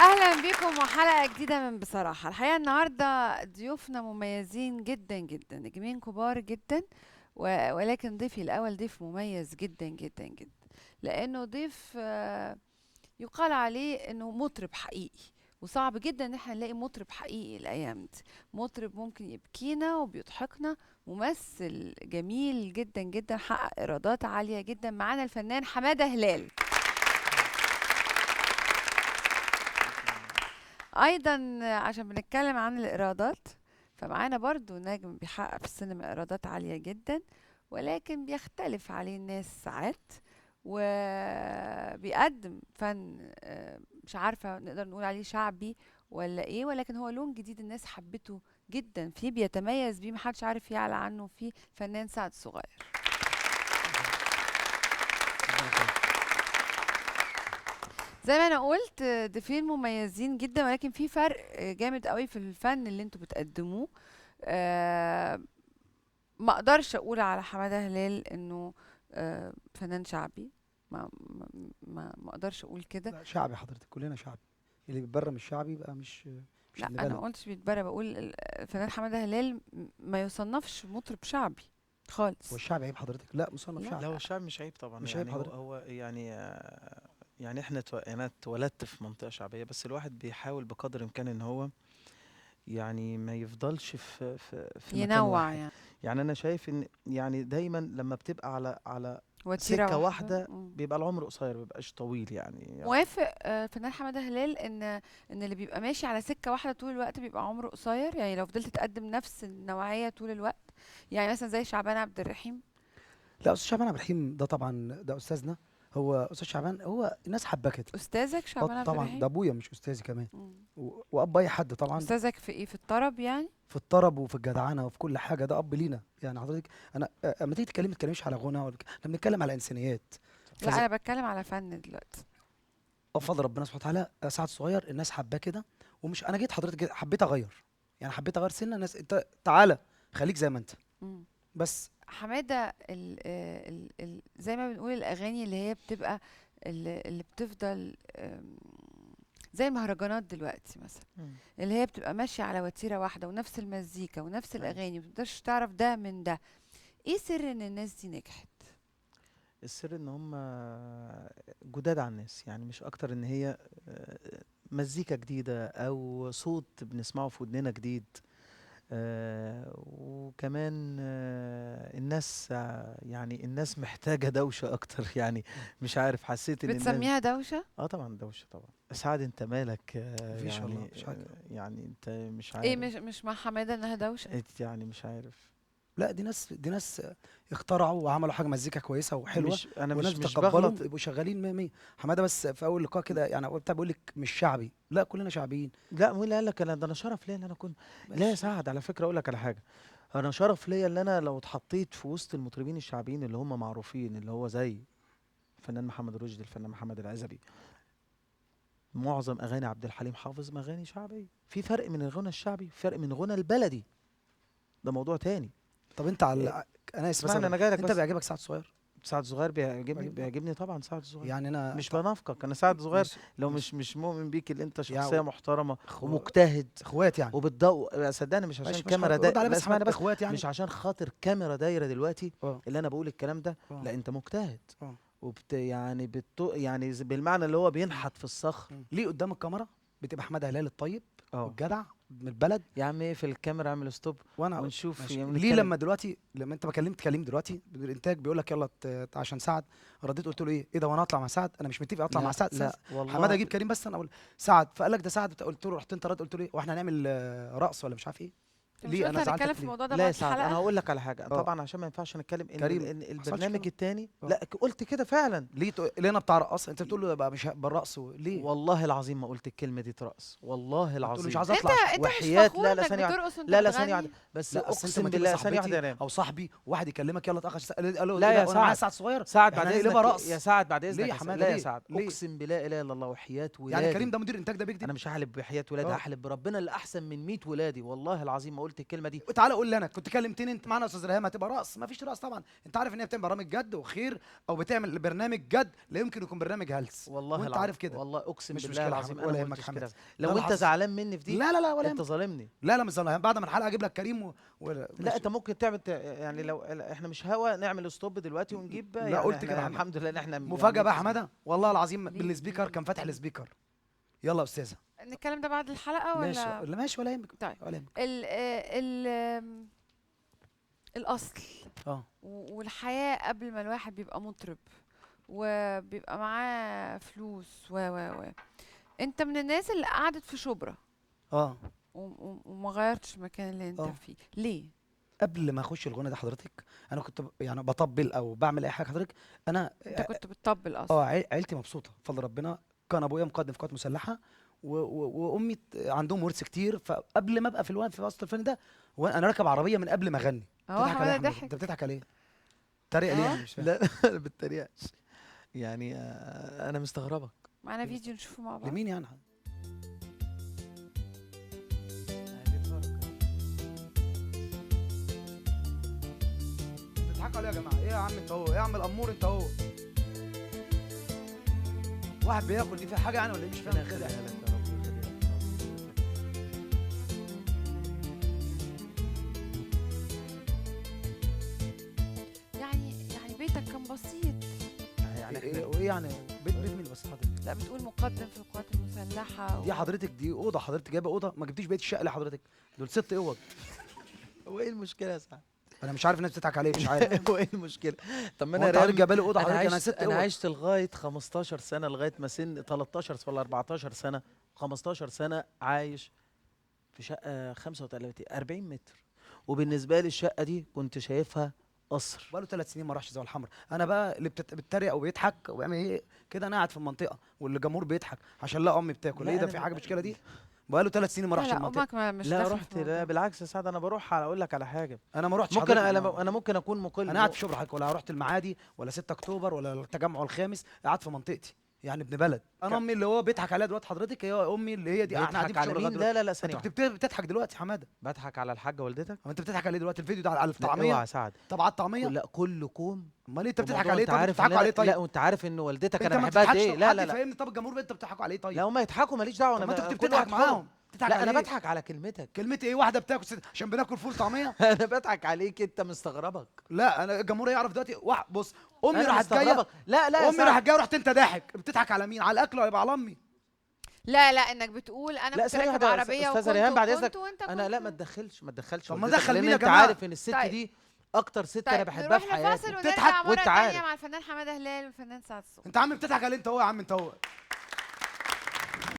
اهلا بيكم وحلقه جديده من بصراحه. الحقيقه النهارده ضيوفنا مميزين جدا جدا، نجمين كبار جدا. ولكن ضيفي الاول ضيف مميز جدا جدا جدا، لانه ضيف يقال عليه انه مطرب حقيقي. وصعب جدا ان احنا نلاقي مطرب حقيقي الايام دي، مطرب ممكن يبكينا وبيضحكنا، ممثل جميل جدا جدا، حقق ايرادات عاليه جدا. معانا الفنان حماده هلال. ايضا عشان بنتكلم عن الايرادات، فمعانا برضو نجم بيحقق في السينما ايرادات عالية جدا، ولكن بيختلف عليه الناس ساعات، وبيقدم فن مش عارفة نقدر نقول عليه شعبي ولا ايه، ولكن هو لون جديد الناس حبته جدا فيه، بيتميز بيه، محدش عارف يعلى عنه فيه. فنان سعد صغير. ربنا يخليك. زي ما انا قلت ضيفين مميزين جدا، ولكن في فرق جامد قوي في الفن اللي انتوا بتقدموه. آه، ما اقدرش اقول على حمادة هلال انه فنان شعبي. ما اقدرش اقول كده. لا، شعبي حضرتك، كلنا شعبي. اللي بيتبرى مش شعبي يبقى مش لا ابن انا ما بلد. قلتش بيتبرى، بقول الفنان حمادة هلال ما يصنفش مطرب شعبي هو خالص. الشعبي عيب حضرتك؟ لا، مصنف لا شعبي. لا، هو الشعب مش عيب طبعا. مش عيب يعني هو حضرتك. هو يعني يعني انا اتولدت في منطقة شعبية، بس الواحد بيحاول بقدر الامكان ان هو يعني ما يفضلش في مكان ينوع واحد. يعني. يعني انا شايف ان يعني دايما لما بتبقى على وتيرة سكة واحدة. واحدة بيبقى العمر قصير، مبيبقاش طويل يعني. موافق الفنان حمادة هلال ان اللي بيبقى ماشي على سكة واحدة طول الوقت بيبقى عمره قصير، يعني لو فضلت تقدم نفس النوعية طول الوقت، يعني مثلا زي شعبان عبد الرحيم. لا، استاذ شعبان عبد الرحيم ده طبعا ده استاذنا. هو استاذ شعبان، هو الناس حباه كده. استاذك شعبان عبد طبعا ده الرحيم. ابويا مش استاذي كمان. مم. واب اي حد طبعا. استاذك في ايه؟ في الطرب يعني؟ في الطرب وفي الجدعنه وفي كل حاجه، ده اب لينا يعني حضرتك. انا اما تيجي تتكلمي ما تتكلميش على غنى احنا بنتكلم على انسانيات. لا فزي انا بتكلم على فن دلوقتي. بفضل ربنا سبحانه وتعالى سعد صغير الناس حباه كده. ومش انا جيت حضرتك حبيت اغير، يعني حبيت اغير سنه الناس. انت تعالى خليك زي ما انت مم. بس. حمادة زي ما بنقول الاغاني اللي هي بتبقى اللي بتفضل زي المهرجانات دلوقتي مثلا، مم. اللي هي بتبقى ماشية على وتيرة واحدة ونفس المزيكا ونفس أيوة. الاغاني، متقدرش تعرف ده من ده. ايه سر ان الناس دي نجحت؟ السر ان هم جداد على الناس، يعني مش اكتر. ان هي مزيكا جديدة او صوت بنسمعه في ودننا جديد. وكمان الناس يعني الناس محتاجة دوشة أكتر يعني. مش عارف، حسيت إن الناس. بتسميها دوشة؟ طبعا دوشة طبعا. سعد أنت مالك مفيش والله، يعني مفيش حاجه. يعني أنت مش ايه، عارف. مش مع حمادة انها دوشة؟ يعني مش عارف. لا، دي ناس اخترعوا وعملوا حاجه مزيكا كويسه وحلوه. مش أنا والناس مش بتقبلهم بغلط. يبقوا شغالين 100 100. حماده بس في اول لقاء كده يعني هو بتاع بيقول لك مش شعبي، لا كلنا شعبيين. لا، مين اللي قال لك؟ ده أنا شرف ليا إن أنا أكون. لا يا ماشي. سعد، على فكرة أقول لك على حاجة. أنا شرف ليا إن أنا لو اتحطيت في وسط المطربين الشعبيين اللي هم معروفين، اللي هو زي الفنان محمد رشدي، الفنان محمد العزبي. معظم اغاني عبد الحليم حافظ اغاني شعبيه. في فرق من الغنى الشعبي، فرق من غنى البلدي. ده موضوع تاني. طب انت إيه، انا اسف بس اسمعني انا جاي لك انت بس. بيعجبك سعد صغير؟ سعد صغير بيعجبني، بيعجبني. بيعجبني طبعا سعد صغير. يعني انا مش بنافقك، انا سعد صغير. ماشي لو ماشي. مش مؤمن بيك اللي انت شخصيه يعني محترمه اخو ومجتهد اخوات يعني. وبتضوء، صدقني مش عشان ماشي ماشي كاميرا خلاص، ده، رد عليه لا بس اسمعني حماد بس. اخوات يعني. مش عشان خاطر كاميرا دايره دلوقتي اه اللي انا بقول الكلام ده. اه لا، انت مجتهد. اه يعني يعني بالمعنى اللي هو بينحت في الصخر. ليه قدام الكاميرا بتبقى حماده هلال الطيب اه والجدع من البلد. يا عم، ايه في الكاميرا، اعمل ستوب وانا ونشوف ماشي. يعني ليه نتكلم. لما دلوقتي لما انت تكلمني دلوقتي الانتاج بيقول لك يلا عشان سعد، رديت قلت له ايه ده وانا اطلع مع سعد؟ انا مش متفق اطلع مع لا سعد. لا حماده والله. اجيب كريم بس انا اقول سعد، فقال لك ده سعد. قلت له رحت انت رد قلت له ايه واحنا هنعمل رقص ولا مش عارف ايه؟ انت مش ليه قلت انا هنتكلم زعلتك في ليه؟ الموضوع ده لا يا بعد سعد، انا الحلقة؟ هقول لك على حاجه. اه طبعا عشان ما ينفعش نتكلم ان كريم إن ما حصلش البرنامج كده. التاني. اه لا، قلت كده فعلا. ليه انا بتاع رقص انت بتقول له بقى مش بالرقص ليه؟ والله العظيم ما قلت الكلمه دي ترقص، والله ما تقول له مش العظيم. عايز انت اطلع عشان انت مش وحياة، فخور لا لا انك ثانيه واحده. بترقص وانت لا لا ثانيه واحده. بتغني؟ بس لا اصل انت ما اقسم تبقى بالله ثانيه واحده صاحبتي يا ريم. او صاحبي وواحد يكلمك يلا اتاخر قال له ايه لا ده يا وانا معايا سعد. سعد صغير. سعد احنا بعد هنقلبها اذنك يا رقص. سعد، بعد ليه اذنك يا حماده لا يا ليه سعد، ليه؟ اقسم بالله اله الا الله وحياة يعني كريم ولادي. ده مدير انتاج ده بيكذب؟ انا مش هحلف بحياة ولادي، اه هحلف بربنا اللي احسن من 100 ولادي، والله العظيم ما قلت الكلمه دي. تعالى قول لي انا كنت كلمتني انت معانا يا استاذ ريهام هتبقى رقص؟ ما فيش رقص طبعا. انت عارف ان هي بتعمل برامج جد وخير، او بتعمل برنامج جد لا يمكن يكون برنامج هلس، والله وانت العظيم عارف كده. والله اقسم مش بالله مشكلة يا العظيم حمد، انا ولا ما يهمك قلتش حمد. كده. ده لو اللي انت حصل. زعلان مني في دي لا ولا انت يهمك. ظالمني. لا مش ظلام. بعد ما الحلقه اجيب لك كريم لا انت ممكن تعمل يعني لو احنا مش هوا نعمل ستوب دلوقتي ونجيب لا يعني قلت احنا كده يا حمد. الحمد لله ان احنا مفاجاه بقى يا عاملين حماده والله العظيم ليه؟ بالسبيكر كان فاتح السبيكر. يلا يا استاذه. الكلام ده بعد الحلقة ماشي ولا؟ لا ماشي ولا يهمك. طيب. ولا يهمك. ال الأصل اه والحياة قبل ما الواحد بيبقى مطرب وبيبقى معاه فلوس و انت من الناس اللي قعدت في شبرا اه وما غيرتش المكان اللي انت اه. فيه ليه؟ قبل ما اخش الغنى ده حضرتك انا كنت يعني بطبل او بعمل اي حاجه حضرتك. انا انت كنت بتطبل اصلا؟ عيلتي مبسوطه بفضل ربنا. كان ابويا مقدم في قوات مسلحه وامي عندهم ورث كتير. فقبل ما ابقى في وسط الفن ده وانا راكب عربيه من قبل ما اغني. اهو بتضحك عليه يا حماده احمد؟ انت ضحك. بتضحك عليه؟ تريق ليه اه يعني؟ مش فاهم. لا لا ما بتريقش يعني انا مستغربك. معانا فيديو نشوفه مع بعض. لمين يعني؟ بتضحكوا عليه يا جماعه؟ ايه يا عم انت اهو؟ ايه يا عم الامور انت اهو؟ واحد بياكل دي فيها حاجه يعني ولا ايه؟ مش فاهم ربنا كده. يخليها لك يا رب ويخليها لك يا رب. يعني بيتك كان بسيط. يعني ايه احنا وايه يعني؟ بيت مين بس حضرتك؟ لا بتقول مقدم في القوات المسلحة دي حضرتك دي اوضه، حضرتك جايبه اوضه ما جبتيش بقيه الشقه لحضرتك. دول 6 اوض. هو ايه المشكله يا سعد؟ انا مش عارف الناس بتضحك عليه. مش عارف. هو ايه المشكله؟ طب ما هو انا انت حضرتك رام جايبه لي اوضه انا حضرتك؟ انا عشت 6 انا اوض. عشت لغايه 15 سنه لغايه ما سن 13 ولا 14 سنه 15 سنه عايش في شقه 35 40 متر. وبالنسبه لي الشقه دي كنت شايفها قصر. بقاله 3 سنين ما راحش زي الحمر. انا بقى اللي بتتريق وبيضحك وبيعمل ايه كده انا قاعد في المنطقه واللي الجمهور بيضحك عشان لا امي بتاكل. لا ايه ده؟ أنا في حاجه مشكله دي؟ بقاله 3 سنين ما لا راحش لا المنطقه. امك ما مش لا داخلة رحت في الموضوع. لا بالعكس يا سعد انا بروح اقول لك على حاجه. انا ما رحتش ممكن حضرتك. انا ممكن اكون مقل انا قاعد في شبرا حضرتك، ولا رحت المعادي ولا 6 اكتوبر ولا التجمع الخامس. قاعد في منطقتي يعني ابن بلد. انا امي اللي هو بيضحك عليها دلوقتي حضرتك هي امي اللي هي دي. احنا قاعدين بيضحك في على شبرا مين؟ لغاية دلوقتي. لا ثانيه انت واحده. بتضحك دلوقتي يا حماده؟ بضحك على الحاجه والدتك. هو انت بتضحك عليه دلوقتي؟ الفيديو ده على لا الطعميه. اوعى يا سعد. طب على الطعميه. لا كل كوم. امال انت بتضحك وموضوع عليه؟ انت طب عارف بتضحكوا عليه لا طيب؟ وانت عارف ان والدتك انت انا ما بحبها قد بتضحكش. ايه. لا حد لا لا يفهمني. طب الجمهور انت بتضحكوا عليه طيب؟ لا هم يضحكوا ماليش دعوه. طب ما انت كنت كل بتضحك واحد حر. معاهم. بتضحك لا عليه. انا بضحك على كلمتك. كلمة ايه؟ واحدة بتاكل عشان بناكل فول طعمية؟ انا بضحك عليك انت مستغربك. لا انا الجمهور يعرف دلوقتي. بص امي انا راحت جاية. مستغربك. لا امي راحت جايه ورحت انت ضاحك. بتضحك على مين؟ على الاكل ولا على امي؟ لا انك بتقول انا لا كنت ثانيه راكب واحده عربية استاذه ريهام بعد اذنك. وانت انا لا كنت. ما تدخلش طب ما والدتك، دخل لان مين يا انت جماعة؟ عارف ان الست طيب. دي اكتر ست انا طيب بحبها نروح في حياتي. لفاصل بتضحك ونرجع مرة وانت عارف. تانية مع الفنان حمادة هلال والفنان سعد الصغير. انت عم بتضحك عليه انت هو يا عم انت هو.